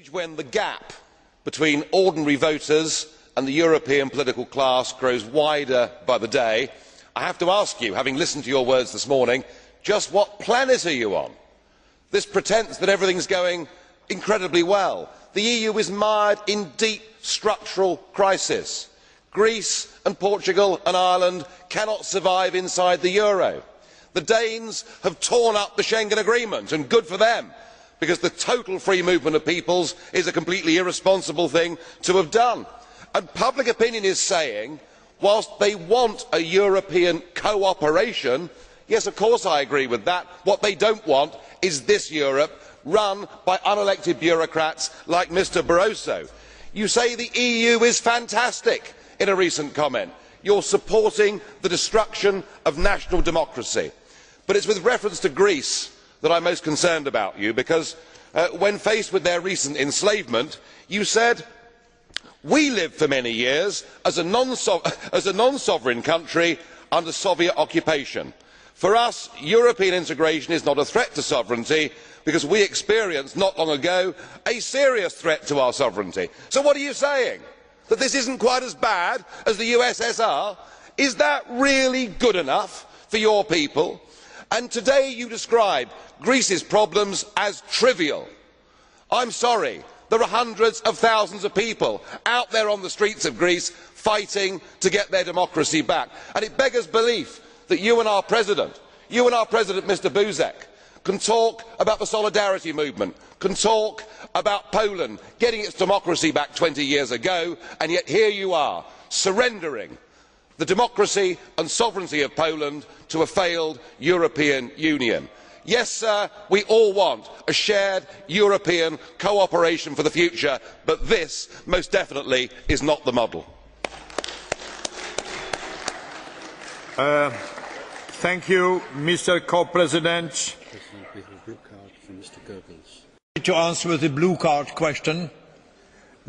age when the gap between ordinary voters and the European political class grows wider by the day, I have to ask you, having listened to your words this morning, just what planet are you on? This pretence that everything is going incredibly well. The EU is mired in deep structural crisis. Greece and Portugal and Ireland cannot survive inside the euro. The Danes have torn up the Schengen Agreement, and good for them, because the total free movement of peoples is a completely irresponsible thing to have done. And public opinion is saying, whilst they want a European cooperation, yes, of course I agree with that, what they do not want is this Europe run by unelected bureaucrats like Mr Barroso. You say the EU is fantastic in a recent comment. You are supporting the destruction of national democracy. But it is with reference to Greece that I am most concerned about you, because when faced with their recent enslavement, you said, "We lived for many years as a non-sovereign country under Soviet occupation. For us, European integration is not a threat to sovereignty, because we experienced not long ago a serious threat to our sovereignty." So what are you saying? That this is not quite as bad as the USSR? Is that really good enough for your people? And today you describe Greece's problems as trivial. I am sorry, there are hundreds of thousands of people out there on the streets of Greece fighting to get their democracy back. And it beggars belief that you and our President, Mr Buzek, can talk about the solidarity movement, can talk about Poland getting its democracy back 20 years ago, and yet here you are, surrendering the democracy and sovereignty of Poland to a failed European Union. Yes, sir, we all want a shared European cooperation for the future, but this most definitely is not the model. Thank you, Mr. Co-President. To answer with the blue card question,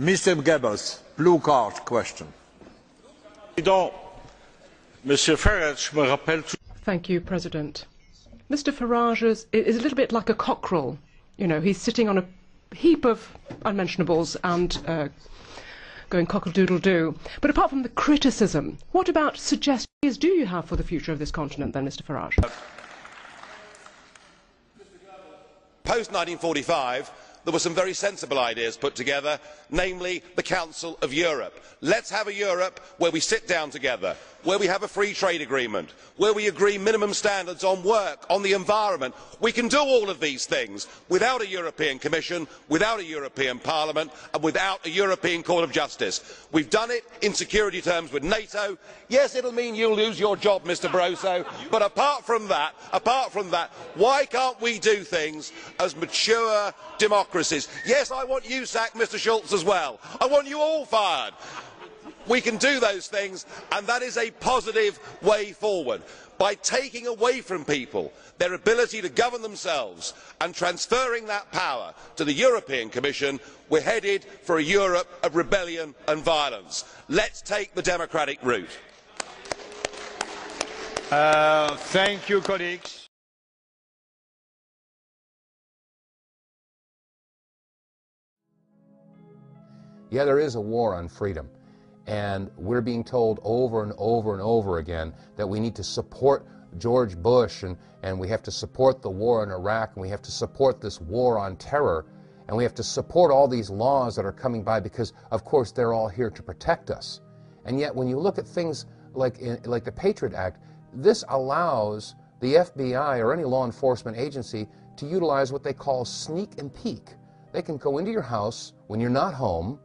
Mr. Goebbels, blue card question. Thank you, President. Mr. Farage is a little bit like a cockerel. You know, he's sitting on a heap of unmentionables and going cockle-doodle-doo. But apart from the criticism, what about suggestions do you have for the future of this continent then, Mr. Farage? Post 1945, there were some very sensible ideas put together, namely the Council of Europe. Let us have a Europe where we sit down together, where we have a free trade agreement, where we agree minimum standards on work, on the environment. We can do all of these things without a European Commission, without a European Parliament and without a European Court of Justice. We have done it in security terms with NATO. Yes, it will mean you will lose your job, Mr Barroso, but apart from that, why can't we do things as mature democracies? Yes, I want you sacked, Mr Schulz, as well. I want you all fired. We can do those things, and that is a positive way forward. By taking away from people their ability to govern themselves and transferring that power to the European Commission, we are headed for a Europe of rebellion and violence. Let us take the democratic route. Thank you, colleagues. Yeah, there is a war on freedom. And we're being told over and over and over again that we need to support George Bush and we have to support the war in Iraq and we have to support this war on terror and we have to support all these laws that are coming by because, of course, they're all here to protect us. And yet when you look at things like the Patriot Act, this allows the FBI or any law enforcement agency to utilize what they call sneak and peek. They can go into your house when you're not home,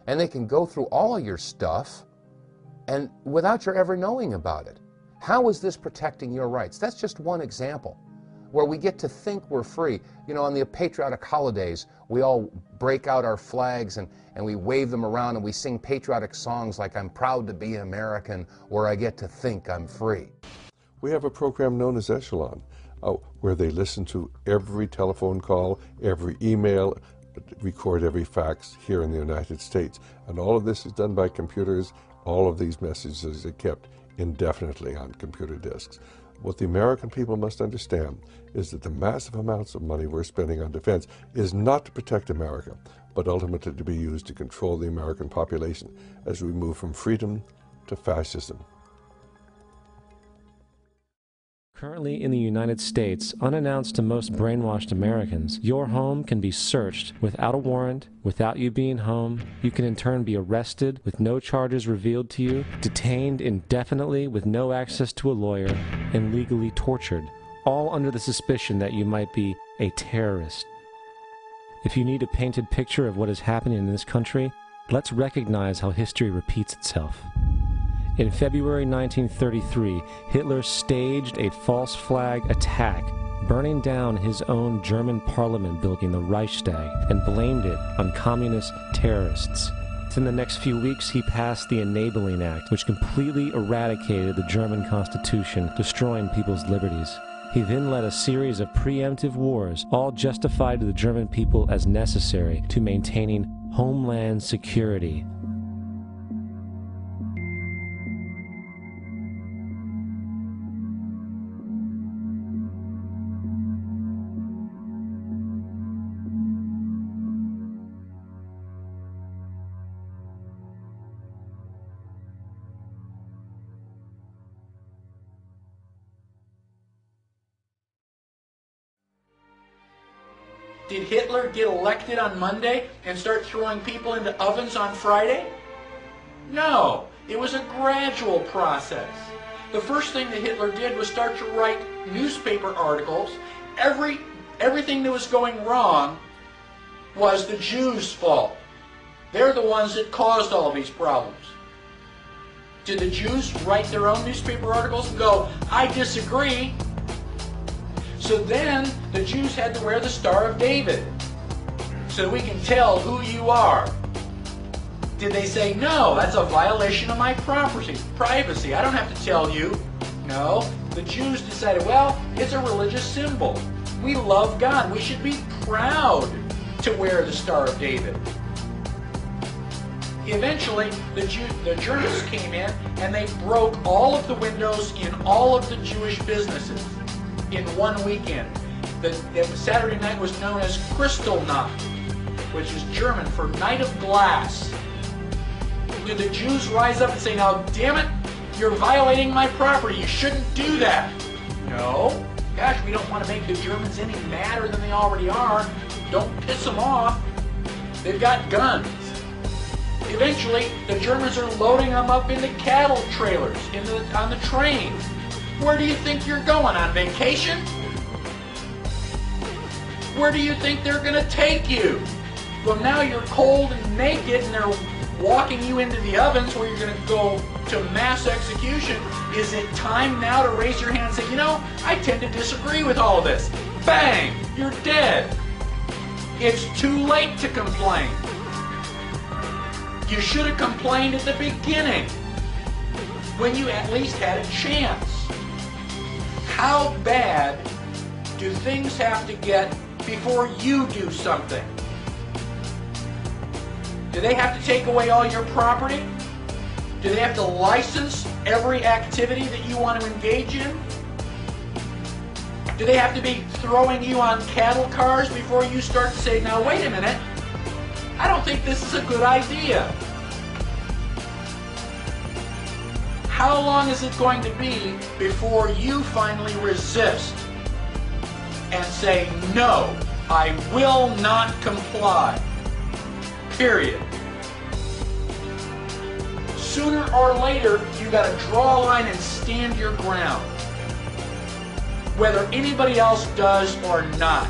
and they can go through all of your stuff and without your ever knowing about it. How is this protecting your rights? That's just one example where we get to think we're free. You know, on the patriotic holidays, we all break out our flags and we wave them around and we sing patriotic songs like "I'm proud to be American" or "I get to think I'm free." We have a program known as Echelon, where they listen to every telephone call, every email, record every fax here in the United States. And all of this is done by computers. All of these messages are kept indefinitely on computer disks. What the American people must understand is that the massive amounts of money we're spending on defense is not to protect America, but ultimately to be used to control the American population as we move from freedom to fascism. Currently in the United States, unannounced to most brainwashed Americans, your home can be searched without a warrant, without you being home. You can in turn be arrested with no charges revealed to you, detained indefinitely with no access to a lawyer, and legally tortured, all under the suspicion that you might be a terrorist. If you need a painted picture of what is happening in this country, let's recognize how history repeats itself. In February 1933, Hitler staged a false flag attack, burning down his own German parliament building, the Reichstag, and blamed it on communist terrorists. In the next few weeks, he passed the Enabling Act, which completely eradicated the German Constitution, destroying people's liberties. He then led a series of preemptive wars, all justified to the German people as necessary to maintaining homeland security. Did Hitler get elected on Monday and start throwing people into ovens on Friday? No, it was a gradual process. The first thing that Hitler did was start to write newspaper articles. Everything that was going wrong was the Jews' fault. They're the ones that caused all these problems. Did the Jews write their own newspaper articles and go, I disagree? So then the Jews had to wear the Star of David so we can tell who you are. Did they say, no, that's a violation of my privacy, I don't have to tell you? No, the Jews decided, well, it's a religious symbol. We love God. We should be proud to wear the Star of David. Eventually, the Germans came in and they broke all of the windows in all of the Jewish businesses in one weekend. The Saturday night was known as Kristallnacht, which is German for Night of Glass. Did the Jews rise up and say, now damn it, you're violating my property, you shouldn't do that? No. Gosh, we don't want to make the Germans any madder than they already are. Don't piss them off. They've got guns. Eventually, the Germans are loading them up into cattle trailers on the trains. Where do you think you're going, on vacation? Where do you think they're going to take you? Well, now you're cold and naked and they're walking you into the ovens where you're going to go to mass execution. Is it time now to raise your hand and say, you know, I tend to disagree with all of this? Bang! You're dead. It's too late to complain. You should have complained at the beginning when you at least had a chance. How bad do things have to get before you do something? Do they have to take away all your property? Do they have to license every activity that you want to engage in? Do they have to be throwing you on cattle cars before you start to say, now wait a minute, I don't think this is a good idea? How long is it going to be before you finally resist and say, no, I will not comply? Period. Sooner or later, you got to draw a line and stand your ground, whether anybody else does or not.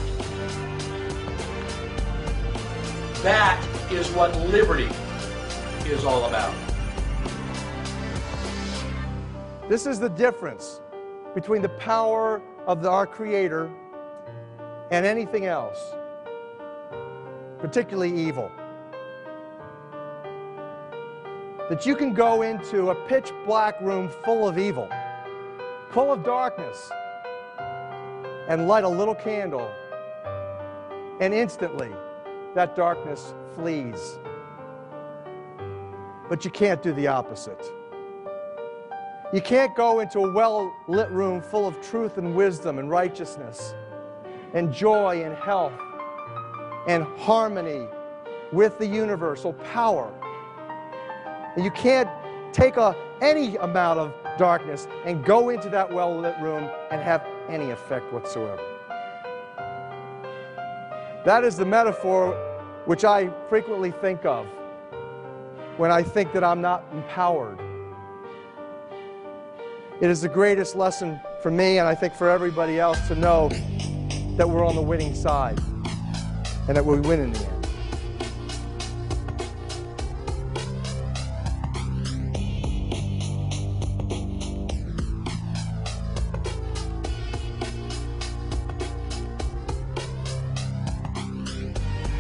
That is what liberty is all about. This is the difference between the power of our Creator and anything else, particularly evil. That you can go into a pitch black room full of evil, full of darkness, and light a little candle, and instantly that darkness flees. But you can't do the opposite. You can't go into a well-lit room full of truth and wisdom and righteousness and joy and health and harmony with the universal power. And you can't take any amount of darkness and go into that well-lit room and have any effect whatsoever. That is the metaphor which I frequently think of when I think that I'm not empowered. It is the greatest lesson for me, and I think for everybody else, to know that we're on the winning side and that we win in the end.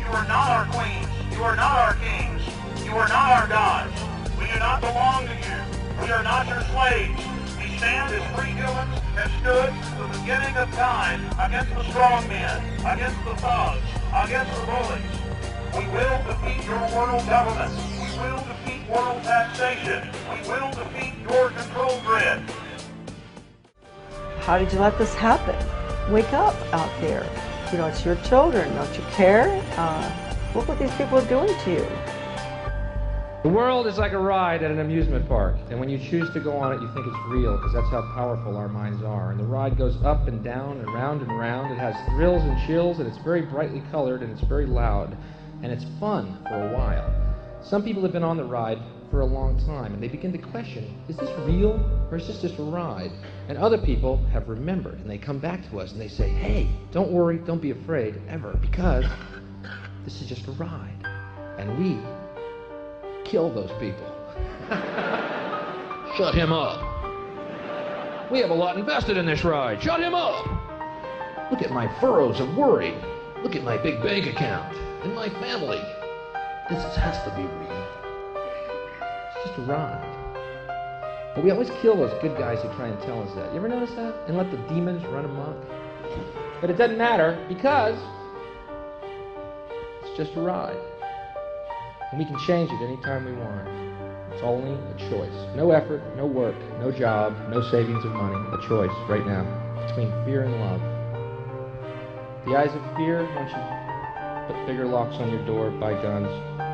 You are not our queens. You are not our kings. You are not our gods. We do not belong to you. We are not your slaves. We stand as free humans that stood from the beginning of time against the strong men, against the thugs, against the bullies. We will defeat your world government. We will defeat world taxation. We will defeat your control grid. How did you let this happen? Wake up out there. You know, it's your children. Don't you care? Look what these people are doing to you. The world is like a ride at an amusement park, and when you choose to go on it, you think it's real, because that's how powerful our minds are. And the ride goes up and down and round and round. It has thrills and chills, and it's very brightly colored, and it's very loud, and it's fun for a while. Some people have been on the ride for a long time, and they begin to question, is this real, or is this just a ride? And other people have remembered, and they come back to us, and they say, hey, don't worry, don't be afraid, ever, because this is just a ride, and we kill those people. Shut him up. We have a lot invested in this ride. Shut him up. Look at my furrows of worry. Look at my big bank account and my family. Has to be real. It's just a ride. But we always kill those good guys who try and tell us that. You ever notice that? And let the demons run amok? But it doesn't matter, because it's just a ride. And we can change it anytime we want. It's only a choice. No effort, no work, no job, no savings of money. A choice right now between fear and love. The eyes of fear, once you put bigger locks on your door, buy guns,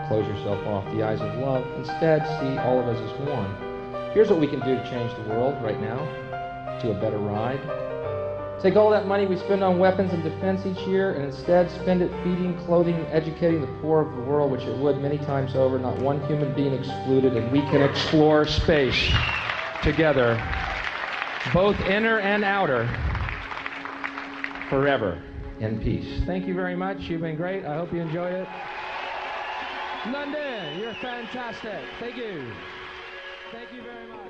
close yourself off. The eyes of love, instead, see all of us as one. Here's what we can do to change the world right now to a better ride. Take all that money we spend on weapons and defense each year and instead spend it feeding, clothing, and educating the poor of the world, which it would many times over, not one human being excluded, and we can explore space together, both inner and outer, forever in peace. Thank you very much. You've been great. I hope you enjoy it. London, you're fantastic. Thank you. Thank you very much.